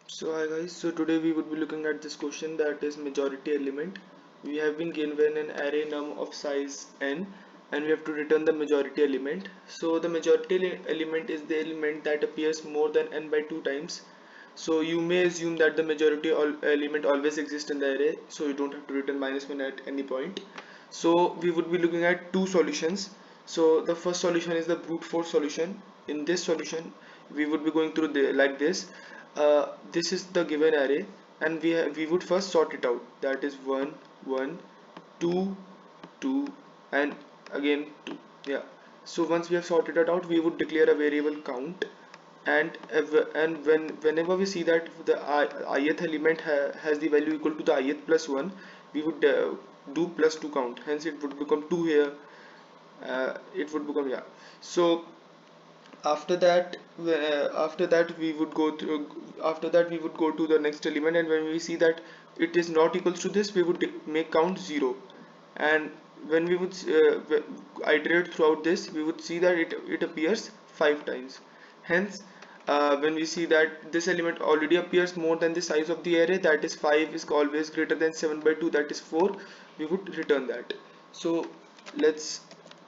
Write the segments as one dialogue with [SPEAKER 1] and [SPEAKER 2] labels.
[SPEAKER 1] So hi guys, so today we would be looking at this question, that is majority element. We have been given an array num of size n and we have to return the majority element. So the majority element is the element that appears more than n by 2 times. So you may assume that the majority element always exists in the array, so you don't have to return -1 at any point. So we would be looking at two solutions. So the first solution is the brute force solution. In this solution we would be going through like this. This is the given array and we would first sort it out, that is 1 1 2 2 and again 2. Yeah, so once we have sorted it out, we would declare a variable count, and whenever we see that the ith element has the value equal to the ith plus 1, we would do plus 2 count, hence it would become 2 here. It would become, yeah. So after that we would go to the next element, and when we see that it is not equals to this, we would make count 0. And when we would iterate throughout this, we would see that it appears 5 times. Hence when we see that this element already appears more than the size of the array, that is 5 is always greater than 7 by 2, that is 4, we would return that. So let's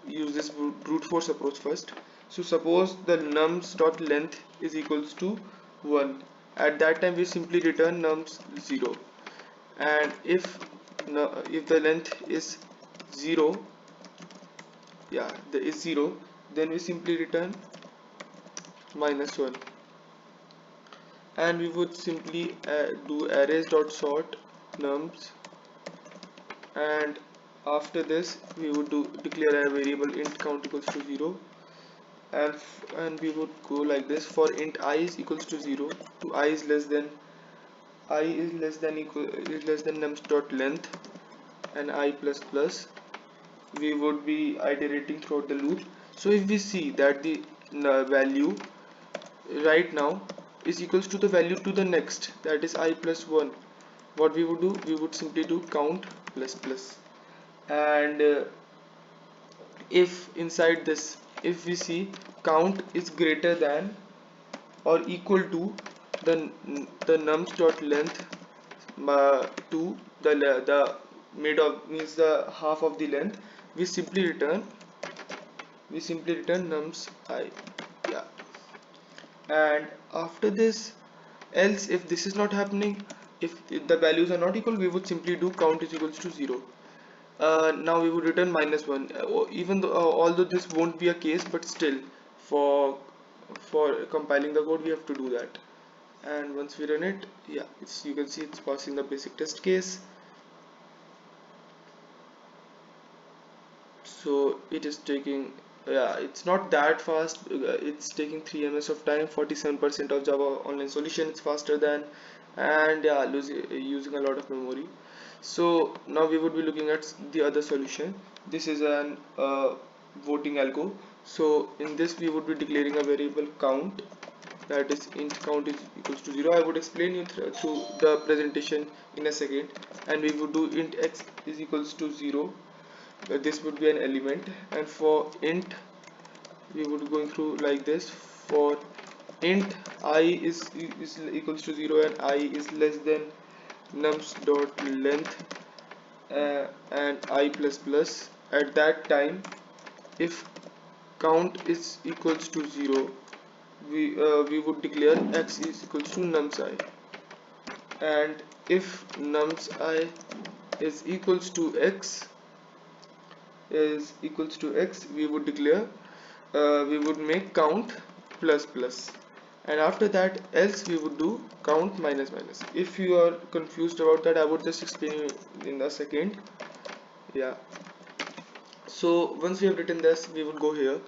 [SPEAKER 1] use this brute force approach first. So suppose the nums dot length is equals to 1. At that time we simply return nums 0. And if the length is 0, yeah, there is 0, then we simply return -1. And we would simply do arrays dot sort nums, and after this we would declare a variable int count equals to 0. And we would go like this: for int I is equals to 0 to I is less than nums dot length and I plus plus, we would be iterating throughout the loop. So if we see that the value right now is equals to the value to the next, that is I plus 1, what we would do, we would simply do count plus plus. And if inside this, if we see count is greater than or equal to the nums dot length to the mid of, means the half of the length, we simply return nums I. Yeah. And after this, else if this is not happening, if the values are not equal, we would simply do count is equals to 0. Now we would return -1. Even though although this won't be a case, but still for compiling the code we have to do that. And once we run it, yeah, you can see it's passing the basic test case. So it is taking, yeah, it's not that fast. It's taking 3 ms of time. 47% of Java Online Solution is faster than, and yeah, using a lot of memory. So now we would be looking at the other solution. This is an voting algo. So in this we would be declaring a variable count, that is int count is equals to 0. I would explain you through the presentation in a second. And we would do int x is equals to 0. This would be an element, and for int we would be going through like this: for int I is equals to 0 and I is less than nums dot length and I plus plus. At that time, if count is equals to 0, we would declare x is equals to nums I. And if nums I is equals to x, we would declare, we would make count plus plus. And after that, else we would do count minus minus. If you are confused about that, I would just explain you in a second. Yeah. So once we have written this, we would go here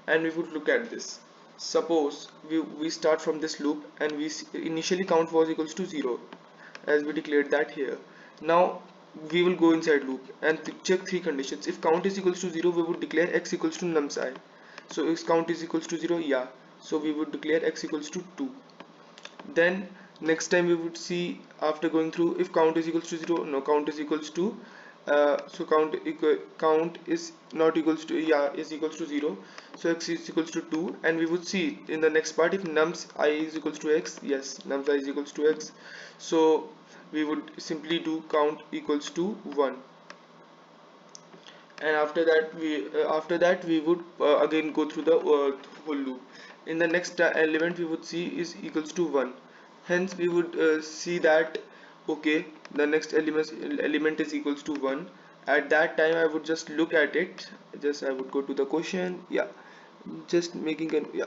[SPEAKER 1] and we would look at this. Suppose we start from this loop and we initially count was equals to 0, as we declared that here. Now we will go inside loop and check three conditions. If count is equals to 0, we would declare x equals to nums I. So if count is equals to 0, yeah, so we would declare x equals to 2. Then next time we would see, after going through, if count is equals to 0, no, count is equals to so count is not equals to, yeah, is equals to 0, so x is equals to 2, and we would see in the next part if nums I is equals to x. Yes, nums I is equals to x, so we would simply do count equals to 1, and after that we would again go through the whole loop. In the next element we would see is equals to 1, hence we would see that okay, the next element is equals to 1. At that time I would just look at it, just I would go to the question, yeah, just making an, yeah.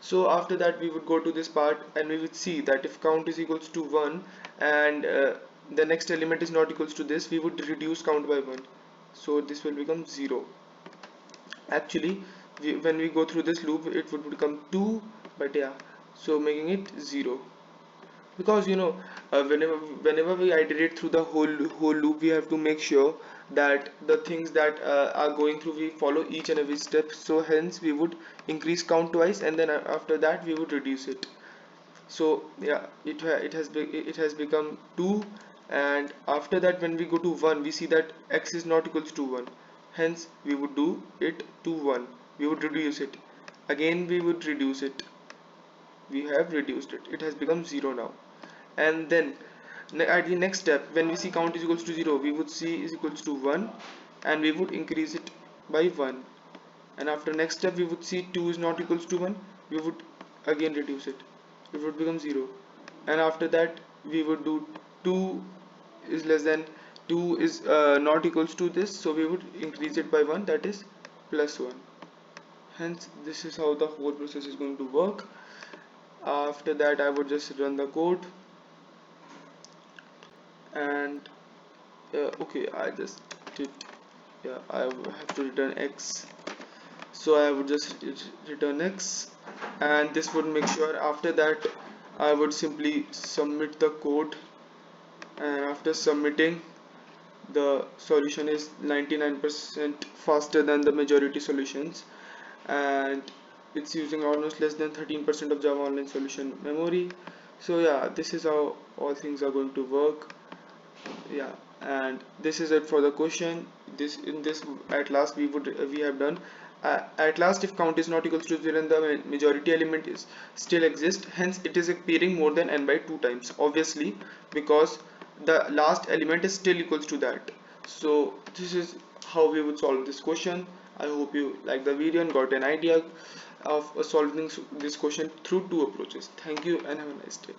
[SPEAKER 1] So after that we would go to this part and we would see that if count is equals to 1 and the next element is not equals to this, we would reduce count by 1, so this will become 0. Actually when we go through this loop it would become 2, but yeah, so making it 0, because whenever we iterate through the whole loop, we have to make sure that the things that are going through, we follow each and every step, so hence we would increase count twice, and then after that we would reduce it. So yeah, it has become 2, and after that when we go to 1 we see that x is not equals to 1, hence we would do it to 1, we would reduce it, again we would reduce it, we have reduced it, it has become 0 now. And then at the next step when we see count is equals to 0, we would see is equals to 1, and we would increase it by 1, and after next step we would see 2 is not equals to 1, we would again reduce it, it would become 0, and after that we would do 2 is less than 2 is not equals to this, so we would increase it by 1, that is plus 1. Hence this is how the whole process is going to work. After that I would just run the code, and okay, I just did, yeah, I have to return x, so I would just return x, and this would make sure after that I would simply submit the code, and after submitting, the solution is 99% faster than the majority solutions, and it's using almost less than 13% of Java Online Solution memory. So yeah, this is how all things are going to work. Yeah, and this is it for the question. This in this at last we have done, at last if count is not equals to 0 and the majority element is still exists, hence it is appearing more than n by 2 times, obviously, because the last element is still equals to that. So this is how we would solve this question. I hope you like the video and got an idea of solving this question through two approaches. Thank you and have a nice day.